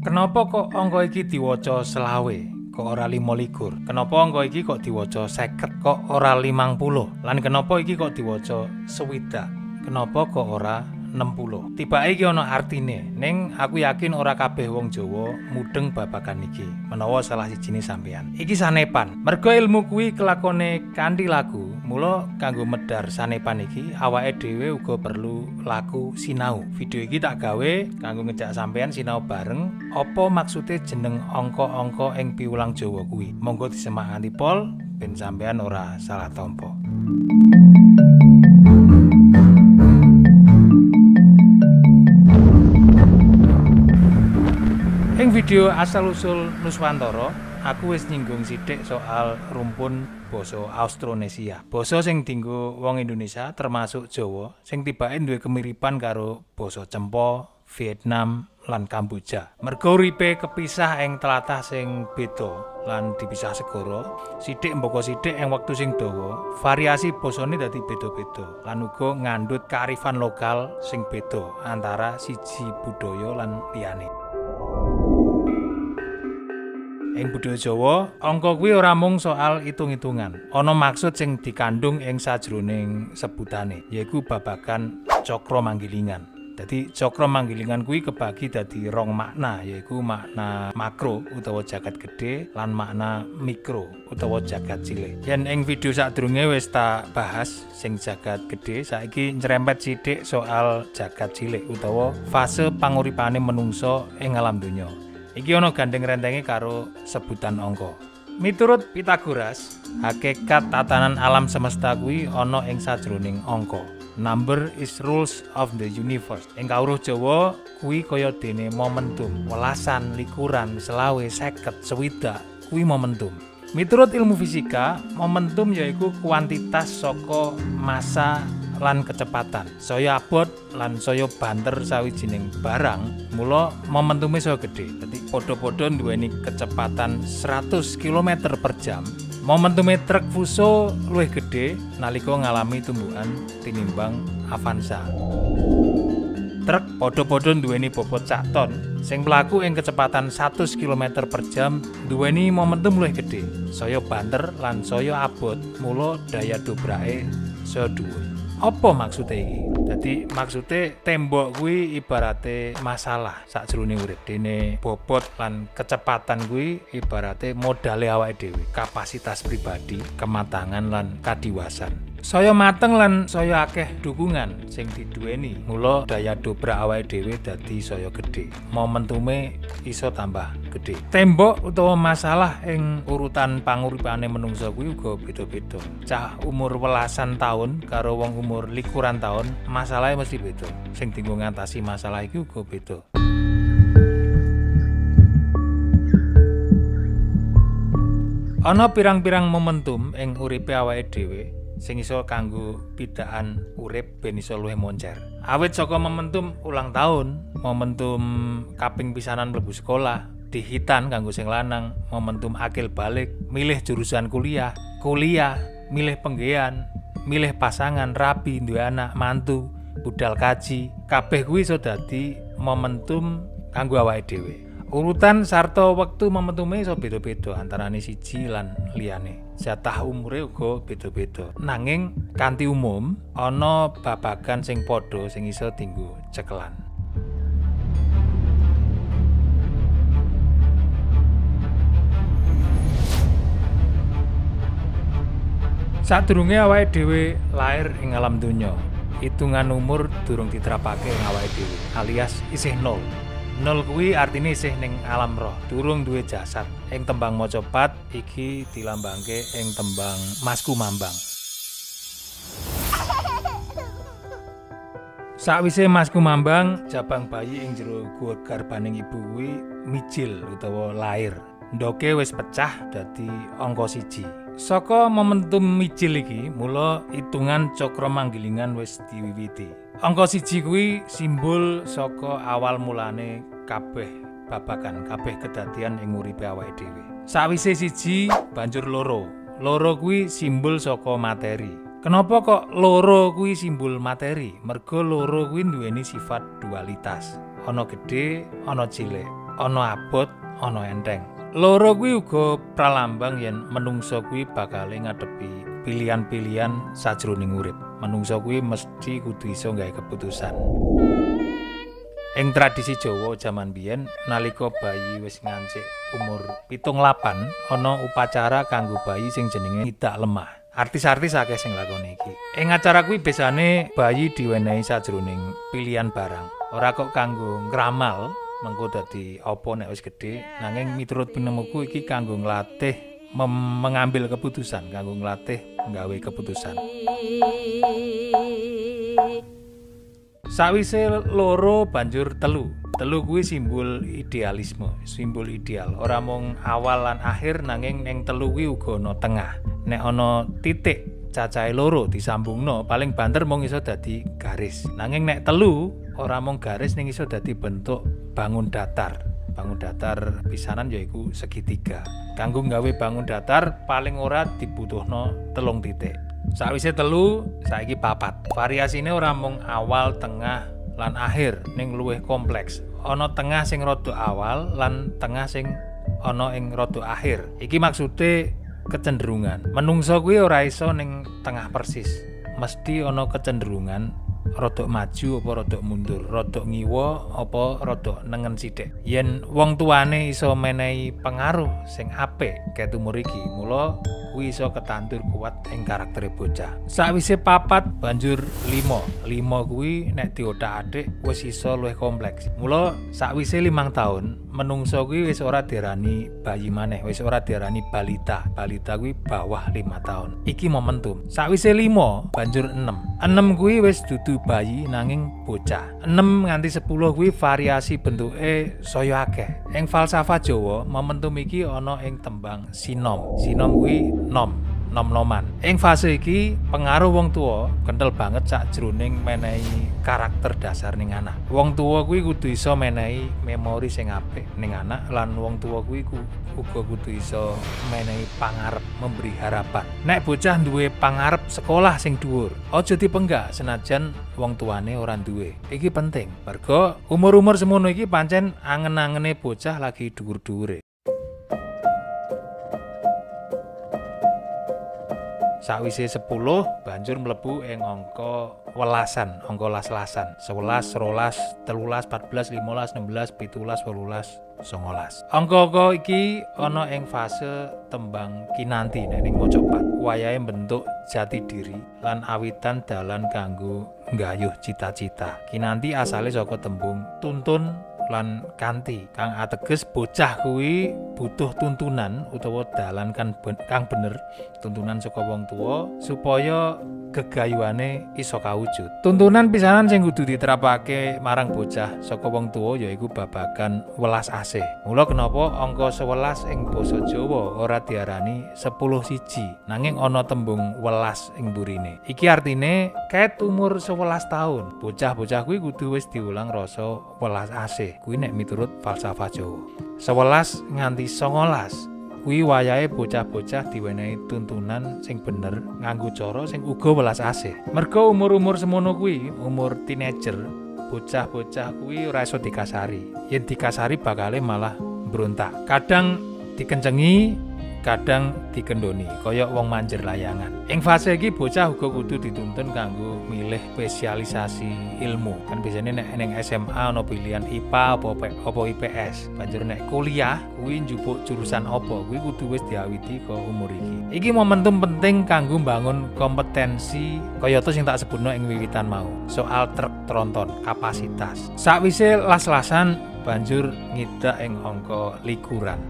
Kenapa kok angka iki diwaca selawe? Kok ora 25? Kenapa angka iki kok diwaca 50? Kok ora 50? Lan kenapa iki kok diwaca 60? Kenapa kok ora 60? Tibake iki ana artine. Ning aku yakin ora kabeh wong Jawa mudeng babagan iki. Menawa salah sijine sampean. Iki sanepan. Merga ilmu kuwi kelakone kanthi lagu. Mula kanggo medhar sanepan iki awake dhewe uga perlu laku sinau. Video iki tak gawe kanggo ngejak sampean sinau bareng apa maksude jeneng angka-angka ing piwulang Jawa kuwi. Monggo disimak nganti pol ben sampean ora salah tampa. Ing video asal-usul Nuswantara, aku wis nyinggung sithik soal rumpun basa Austronesia. Basa sing dienggo wong Indonesia termasuk Jawa sing tibake duwe kemiripan karo basa Cempo, Vietnam lan Kamboja. Merga uripe kepisah ing tlatah sing beda lan dipisah segara, sithik mbaka sithik ing wektu sing dawa, variasi basane dadi beda-beda lan uga ngandhut kearifan lokal sing beda antara siji budaya lan liyane. Ing budaya Jawa, angka kuwi ora mung soal itung-itungan. Ana maksud sing dikandung ing sajroning sebutane, yaiku babagan cakra manggilingan. Dadi cakra manggilingan kuwi kebagi dadi rong makna, yaiku makna makro utawa jagat gedhe lan makna mikro utawa jagat cilik. Yen ing video sadurunge wis tak bahas sing jagat gedhe, saiki nyrempet sithik soal jagat cilik utawa fase panguripane menungsa ing alam donya. Iki ana gandeng rentenge karo sebutan angka. Miturut Pythagoras, hakikat tatanan alam semesta kuwi ana ing sajroning angka. Number is rules of the universe. Ing kawruh Jawa kuwi kaya dene momentum. Welasan, likuran, selawe, 50, 60 kuwi momentum. Miturut ilmu fisika, momentum yaiku kuantitas saka massa lan kecepatan. Saya abot lan saya banter sawijining barang, mula momentume saya gedhe. Dadi padha-padha duweni kecepatan 100 km per jam. Momentume truk Fuso luwih gedhe nalika ngalami tumbukan tinimbang Avanza. Truk padha-padha duweni bobot sak ton, sing mlaku ing kecepatan 100 km per jam duweni momentum luwih gedhe. Saya banter lan saya abot, mula daya dobrake saya dhuwur. Apa maksude iki? Dadi maksude tembok kuwi ibarate masalah sakjroning urip. Dene bobot lan kecepatan kuwi ibarate modale awake dhewe, kapasitas pribadi, kematangan lan kadiwasan. Saya mateng lan saya akeh dukungan sing diduweni. Mula daya dobrak awake dhewe dadi saya gedhe. Momentume iso tambah gedhe. Tembok utawa masalah ing urutan panguripane menungsa kuwi uga beda-beda. Cah umur welasan taun karo wong umur likuran taun, masalahnya mesti beda. Sing dienggo ngatasi masalah iki uga beda. Ana pirang-pirang momentum ing uripe awake dhewe sing iso kanggo pidakan urip ben iso luwih moncer. Awit saka momentum ulang tahun, momentum kaping pisanan mlebu sekolah, dihitan kanggo sing lanang, momentum akil balik, milih jurusan kuliah, milih penggean, milih pasangan, rabi, duwe anak, mantu, budal kaji, kabeh kuwi iso dadi momentum kanggo awake dhewe. Urutan sarta wektu momentume iso beda-beda antarane siji lan liyane. Jatah umure uga beda-beda. Nanging kanthi umum ana babagan sing padha sing iso dienggo cekelan. Sadurunge awake dhewe lair ing alam donya, hitungan umur durung diterapake ing awake dhewe, alias isih nol. Nol kuwi artine isih ning alam roh, durung duwe jasad. Ing tembang macapat iki dilambangke ing tembang Masku Mambang. Sakwise Masku Mambang, jabang bayi ing jero garbaning ibu kuwi mijil utawa lair. Ndoke wis pecah dadi angka 1. Saka momentum mijil iki, mula hitungan cakra manggilingan wis diwiwiti. Angka 1 kuwi simbol saka awal mulane kabeh babagan, kabeh kedadian ing uripe awake dhewe. Sawise 1 banjur 2. 2 kuwi simbol saka materi. Kenapa kok loro kuwi simbol materi? Mergo loro kuwi duweni sifat dualitas. Ana gedhe, ana cilik, ana abot, ana enteng. Loro kuwi uga pralambang yen menungsa kuwi bakal ngadepi pilihan-pilihan sajroning urip. Menungsa kuwi mesti kudu iso gawe keputusan. Ing tradisi Jawa jaman biyen nalika bayi wis ngancik umur 7-8 ana upacara kanggo bayi sing jenenge ngidak lemah. Artis-artis akeh sing lakoni iki. Ing acara kuwi biasane bayi diwenehi sajroning pilihan barang. Ora kok kanggo ngramal mengko dadi apa nek wis gedhe, nanging miturut penemuku iki kanggo nglatih mengambil keputusan, kanggo nglatih nggawe keputusan. Sawise loro banjur telu. Telu kuwi simbol idealisme, simbol ideal. Ora mung awal lan akhir nanging ning telu kuwi uga ana tengah. Nek ana titik cacahe loro disambungno paling banter mung iso dadi garis. Nanging nek telu ora mung garis ning iso dadi bentuk bangun datar. Bangun datar pisanan yaiku segitiga. Kanggo nggawe bangun datar paling ora dibutuhno 3 titik. Sawise telu, saiki 4. Variasine ora mung awal, tengah, lan akhir ning luwih kompleks. Ana tengah sing rada awal lan tengah sing ana ing rada akhir. Iki maksude kecenderungan. Menungsa kuwi ora iso ning tengah persis. Mesti ana kecenderungan rada maju apa rada mundur, rada ngiwa apa rada nengen sithik. Yen wong tuane iso menehi pengaruh sing apik kaya umur iki, mula kuwi iso ketandur kuat ing karaktere bocah. Sawise 4 banjur 5. 5 kuwi nek diothak-athik wis iso luwih kompleks. Mula sawise 5 taun menungsa kuwi wis ora diarani bayi maneh, wis ora diarani balita. Balita kuwi bawah 5 taun. Iki momentum. Sawise 5 banjur 6. 6 kuwi wis dudu bayi nanging bocah. 6 nganti 10 kuwi variasi bentuke saya akeh. Ing falsafah Jawa, momentum iki ana ing tembang sinom. Sinom kuwi nom-noman. Ing fase iki pengaruh wong tuwa kenthel banget sakjroning menehi karakter dasar ning anak. Wong tuwa kuwi kudu iso menehi memori sing apik ning anak lan wong tuwa kuwi uga kudu iso menehi pangarep, memberi harapan. Nek bocah duwe pangarep sekolah sing dhuwur, aja dipenggak senajan wong tuane ora duwe. Iki penting. Mergo umur-umur semono iki pancen angen-angene bocah lagi dhuwur-dhuwure. Sawise 10 banjur mlebu ing angka welasan, angka las-lasan. 11, 12, 13, 14, 15, 16, 17, 18, 19. Angka-angka iki ana ing fase tembang kinanti nek ning Mojopat. Wayahe bentuk jati diri lan awitan dalan kanggo nggayuh cita-cita. Kinanti asale saka tembung tuntun lan kanthi kang ateges bocah kuwi butuh tuntunan utawa dalan kang bener, tuntunan saka wong tuwa supaya gegayuhane iso kawujud. Tuntunan pisanan sing kudu diterapake marang bocah saka wong tuwa yaiku babagan welas asih. Mula kenapa angka 11 ing basa Jawa ora diarani 10 nanging ana tembung welas ing burine. Iki artine ket umur 11 taun, bocah-bocah kuwi kudu wis diulang rasa welas asih. Kuwi nek miturut falsafah Jawa. 11 nganti 19 kuwi wayahe bocah-bocah diwenehi tuntunan sing bener nganggo cara sing uga welas asih. Mergo umur-umur semono kuwi, umur teenager, bocah-bocah kuwi ora iso dikasari. Yen dikasari bakale malah mbrontak. Kadang dikencengi, kadang dikendoni kaya wong manjer layangan. Ing fase iki bocah uga kudu dituntun kanggo milih spesialisasi ilmu. Kan biasane nek ning SMA ana pilihan IPA apa IPS. Banjur nek kuliah kuwi njupuk jurusan apa, kuwi kudu wis diawiti ka umur iki. Iki momentum penting kanggo mbangun kompetensi kayata sing tak sebutno ing wiwitan mau. Soal truk tronton, kapasitas. Sakwise las-lasan banjur ngidak ing angka likuran.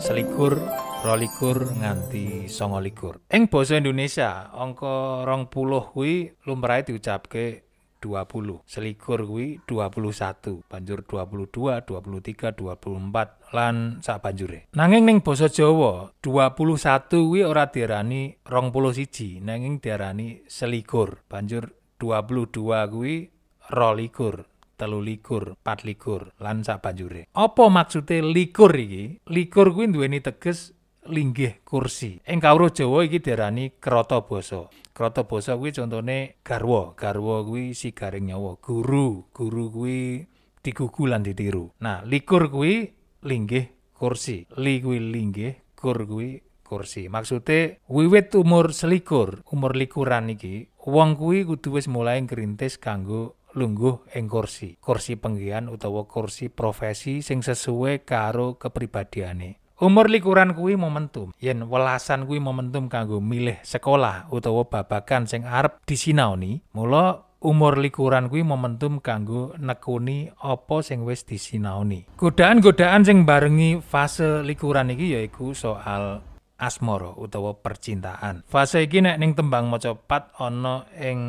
Selikur, 22 nganti 29. Ing basa Indonesia, angka 20 kuwi lumrahe diucapke 20. Selikur kuwi 21, banjur 22, 23, 24 lan sak banjure. Nanging ning basa Jawa, 21 kuwi ora diarani 21, nanging diarani selikur. Banjur 22 kuwi 22, 23, 24 lan sabanjure. Apa maksude likur iki? Likur kuwi nduweni teges linggih kursi. Ing kawruh Jawa iki diarani krata basa. Krata basa kuwi contone garwa. Garwa kuwi sigaring nyawa. Guru kuwi digugu lan ditiru. Nah, likur kuwi linggih kursi. Li kuwi linggih, kur kuwi kursi. Maksude wiwit umur selikur, umur likuran iki, wong kuwi kudu wis mulai ngrintis kanggo lungguh ing kursi penggihan utawa kursi profesi sing sesuai karo kepribadiane. Umur likuran kuwi momentum. Yen welasan kuwi momentum kanggo milih sekolah utawa babagan sing arep disinaoni, mula umur likuran kuwi momentum kanggo nekuni apa sing wis disinaoni. Godaan-godaan sing barengi fase likuran iki yaiku soal asmara utawa percintaan. Fase iki nek ning tembang maca pat ana ing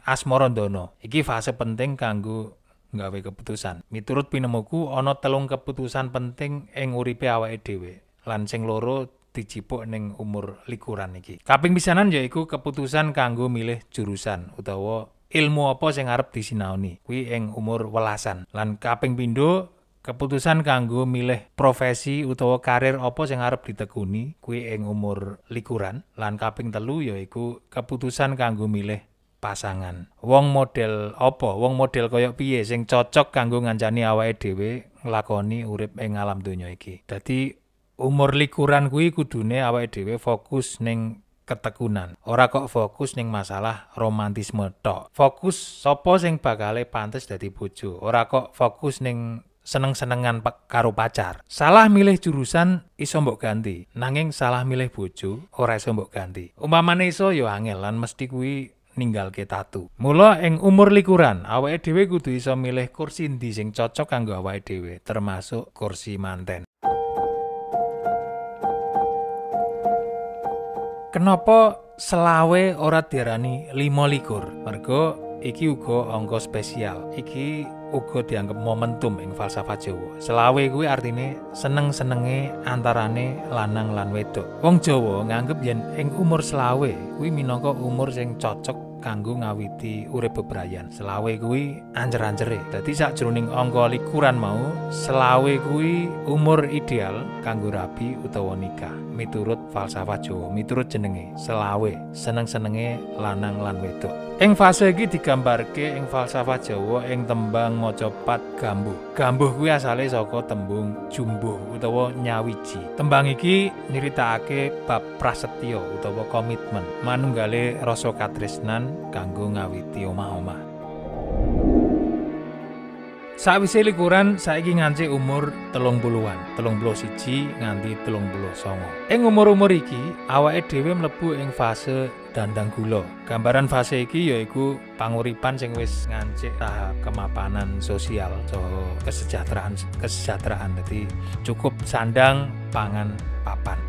asmara ndana. Iki fase penting kanggo nggawe keputusan. Miturut pinemuku ana 3 keputusan penting ing uripe awake dhewe. Lan sing loro dijipuk ning umur likuran iki. Kaping pisanan yaiku keputusan kanggo milih jurusan utawa ilmu apa sing arep disinaoni. Kuwi ing umur welasan. Lan kaping pindho keputusan kanggo milih profesi utawa karir apa sing arep ditekuni kuwi ing umur likuran. Lan kaping 3 yaiku keputusan kanggo milih pasangan. Wong model apa? Wong model kaya piye sing cocok kanggo ngancani awake dhewe nglakoni urip ing alam donya iki. Dadi umur likuran kuwi kudune awake dhewe fokus ning ketekunan. Ora kok fokus ning masalah romantisme tok. Fokus sapa sing bakale pantes dadi bojo. Ora kok fokus ning seneng-senengan karo pacar. Salah milih jurusan iso mbok ganti, nanging salah milih bojo ora iso mbok ganti. Umpamane iso ya angel lan mesti kuwi ninggalke tatu. Mula ing umur likuran, awake dhewe kudu iso milih kursi ndi sing cocok kanggo awake dhewe, termasuk kursi manten. Kenapa selawe ora diarani 25? Mergo iki uga angka spesial. Iki uga dianggep momentum ing falsafah Jawa. Selawe kuwi artine seneng-senenge antarane lanang lan wedok. Wong Jawa nganggep yen ing umur selawe kuwi minangka umur sing cocok kanggo ngawiti urip bebrayan. Selawe kuwi ancer-ancere. Dadi sakjroning angka likuran mau, selawe kuwi umur ideal kanggo rabi utawa nikah. Miturut falsafah Jawa, miturut jenenge selawe, seneng-senenge lanang lan wedok. Ing fase iki digambarke ing falsafah Jawa ing tembang maca pat gambuh. Gambuh kuwi asale saka tembung jumbuh utawa nyawiji. Tembang iki nyritakake bab prasetya utawa komitmen, manunggale rasa katresnan kanggo ngawiti omah-omah. Sawise likuran saiki ngancik umur 30-an, 31 nganti 39. Ing umur-umur iki awake dhewe mlebu ing fase dandang gula. Gambaran fase iki yaiku panguripan sing wis ngancik tahap kemapanan sosial, kesejahteraan. Dadi cukup sandang, pangan, papan.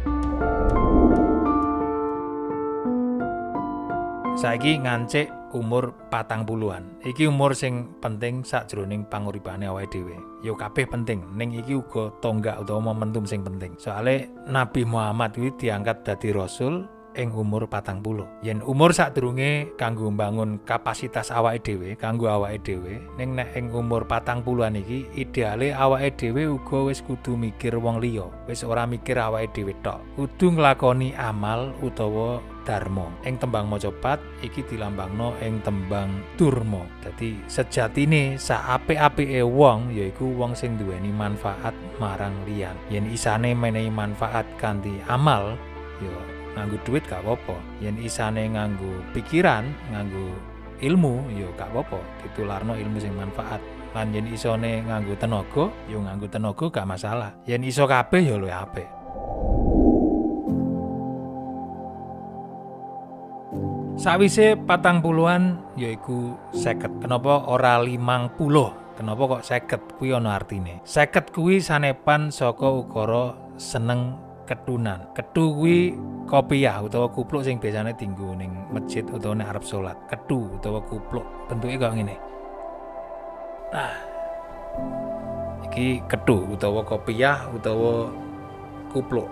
Saiki ngancik umur 40-an. Iki umur sing penting sakjroning panguripane awake dhewe. Ya kabeh penting, ning iki uga tonggak utawa momentum sing penting. Soale Nabi Muhammad kuwi diangkat dadi rasul ing umur 40. Yen umur sadurunge kanggo mbangun kapasitas awake dhewe, kanggo awake dhewe, ning nek ing umur 40-an iki ideale awake dhewe uga wis kudu mikir wong liya. Wis ora mikir awake dhewe tok. Kudu nglakoni amal utawa dharma. Ing tembang maca pat iki dilambangno ing tembang durma. Dadi sejatine saapik-apike wong yaiku wong sing duweni manfaat marang liyan. Yen isane menehi manfaat kanthi amal, ya nganggo duit gak apa-apa. Yen isane nganggo pikiran, nganggo ilmu, ya gak apa-apa. Ditularno ilmu sing manfaat. Lan yen isone nganggo tenaga, ya nganggo tenaga gak masalah. Yen iso kabeh ya luwih apik. Sawise 40-an yaiku 50. Kenapa ora 50? Kenapa kok 50? Kuwi ana artine. 50 kuwi sanepan saka ukara seneng ketunan. Ketu kuwi kopiah utawa kupluk sing biasane dienggo ning masjid utawa nek arep salat. Ketu utawa kupluk bentuke kok ngene. Iki ketu utawa kopiah utawa kupluk.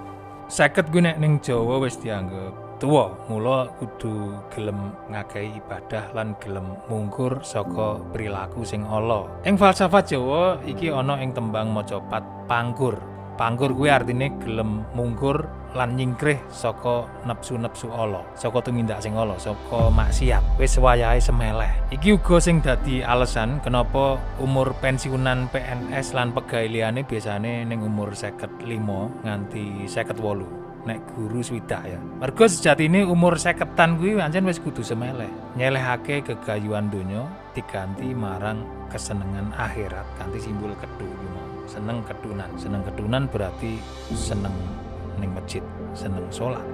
50 kuwi nek ning Jawa wis dianggep tuwa, mula kudu gelem ngakehi ibadah lan gelem mungkur saka perilaku sing ala. Ing falsafat Jawa iki ana ing tembang macapat pangkur. Pangkur kuwi artine gelem mungkur lan nyingkrih saka nepsu-nepsu ala, saka tumindak sing ala, saka maksiat. Wis wayahe semeleh. Iki uga sing dadi alasan kenapa umur pensiunan PNS lan pegawai liyane biasane ning umur 55 nganti 58. Nek guru swidak ya. Mergo sejatine umur 50-an kuwi pancen wis kudu semeleh. Nyelehake gegayuhan donya diganti marang kesenengan akhirat kanthi simbol kedu iki mau. Seneng kedunan berarti seneng ning masjid, seneng salat.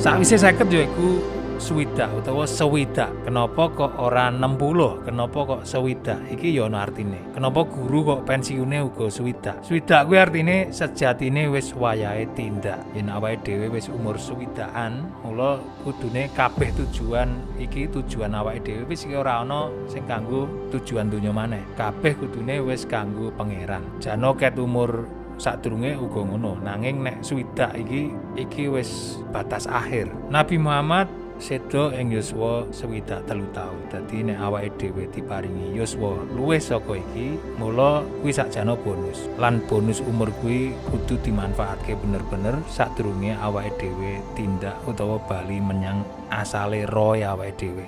Sakwise 50 ya iku swidak utawa sewidak. Kenapa kok ora 60? Kenapa kok sewidak? Iki ya ana artine. Kenapa guru kok pensiune uga swidak? Swidak kuwi artine sejatine wis wayahe tindak. Yen awake dhewe wis umur swidakan, mula kudune kabeh tujuan iki tujuan awake dhewe wis ora ana sing kanggo tujuan donya maneh. Kabeh kudune wis kanggo pangeran. Jano ket umur sadurunge uga ngono. Nanging nek swidak iki wis batas akhir. Nabi Muhammad sedo ing yuswa 63 taun. Dadi nek awake dhewe diparingi yuswa luwih saka iki, mula kuwi sakjane bonus. Lan bonus umur kuwi kudu dimanfaatke bener-bener sadurunge awake dhewe tindak utawa bali menyang asale roe awake dhewe.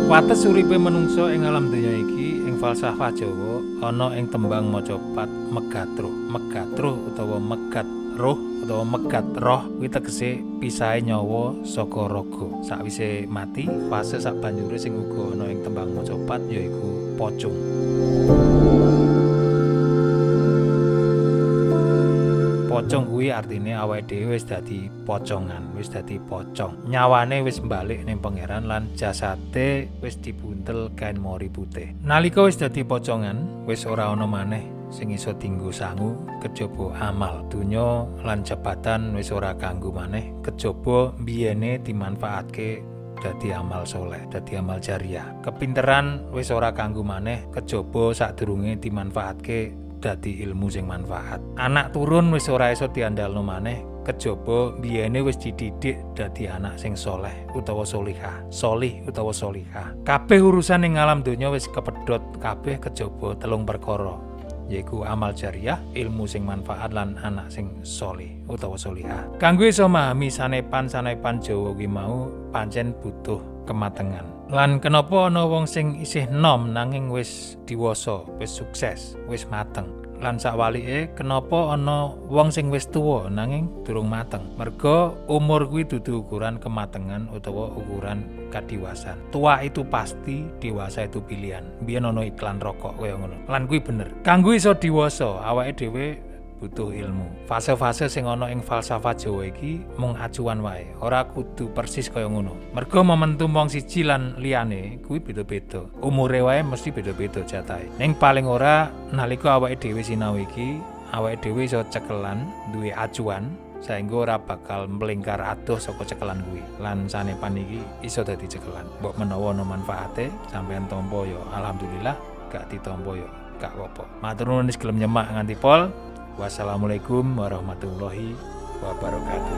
Wates uripe manungsa ing alam donya iki ing falsafah Jawa ana ing tembang macapat megatruh. Megatruh utawa megat roh utawa megat roh kuwi tegese pisahe nyawa saka raga. Sakwise mati, fase sak banjure sing uga ana ing tembang macapat yaiku pocong. Pocong kuwi artine awake dhewe wis dadi pocongan, wis dadi pocong. Nyawane wis mbalik ning pangeran lan jasate wis dibuntel kain mori putih. Nalika wis dadi pocongan, wis ora ana maneh sing iso dienggo sangu kejaba amal. Donya lan jabatan wis ora kanggo maneh kejaba biyene dimanfaatke dadi amal soleh, dadi amal jariah. Kepinteran wis ora kanggo maneh kejaba sadurunge dimanfaatke dadi ilmu sing manfaat. Anak turun wis ora iso diandalno maneh kejaba biyene wis dididik dadi anak sing soleh utawa solihah, solih utawa solihah. Kabeh urusan ing alam donya wis kepedhot kabeh kejaba telung perkara, yaiku amal jariah, ilmu sing manfaat lan anak sing solih utawa solihah. Kanggo iso memahami sanepan-sanepan Jawa kuwi mau pancen butuh kematengan. Lan kenapa ana wong sing isih nom nanging wis diwasa, wis sukses, wis mateng. Lan sakwalike kenapa ana wong sing wis tuwa nanging durung mateng. Merga umur kuwi dudu ukuran kematengan utawa ukuran kadiwasan. Tua itu pasti, dewasa itu pilihan. Biyen ana iklan rokok kaya ngono. Lan kuwi bener. Kanggo iso diwasa, awake dhewe butuh ilmu. Fase-fase sing ana ing falsafat Jawa iki mung acuan wae, ora kudu persis kaya ngono. Merga momentum wong siji lan liyane kuwi beda-beda. Umure wae mesti beda-beda jatahe. Ning paling ora nalika awake dhewe sinau iki, awake dhewe iso cekelan duwe acuan saengga ora bakal mlingkar adoh saka cekelan kuwi. Lan sanepan iki iso dadi cekelan. Mbok menawa ana manfaate sampeyan tampa ya alhamdulillah, gak ditampa ya gak apa-apa. Matur nuwun wis gelem nyemak nganti pol. Wassalamualaikum warahmatullahi wabarakatuh.